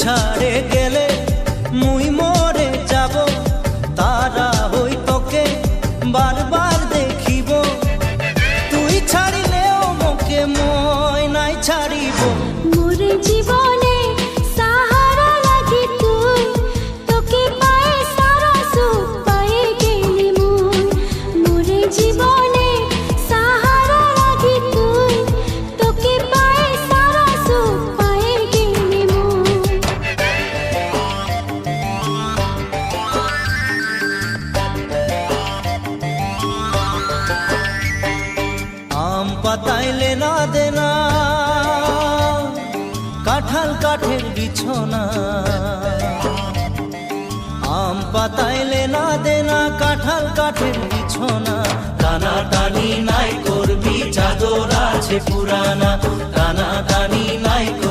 ছাড়ে গেলে মুই মরে যাব, তারা হই তোকে বারবার দেখিব। তুই ছাড়িলেও মোকে মই নাই ছাড়িব। মোর জীবনে সাহারা লাগি তুই, তোকে পায়ে সারা সুখ পায়ে গেলি মুই। মোর জীবনে সাহারা লাগি তুই, তোকে পায়ে সারা সুখ পায়ে গেলি মুই। আম পাতাইলে না দেনা, কাঁঠাল কাঠের বিছনা। আম পাতাইলে না দেনা, কাঁঠাল কাঠের বিছনা। টানা টানি নাই করবি, চাদর আছে পুরানা। টানা টানি নাই করবি।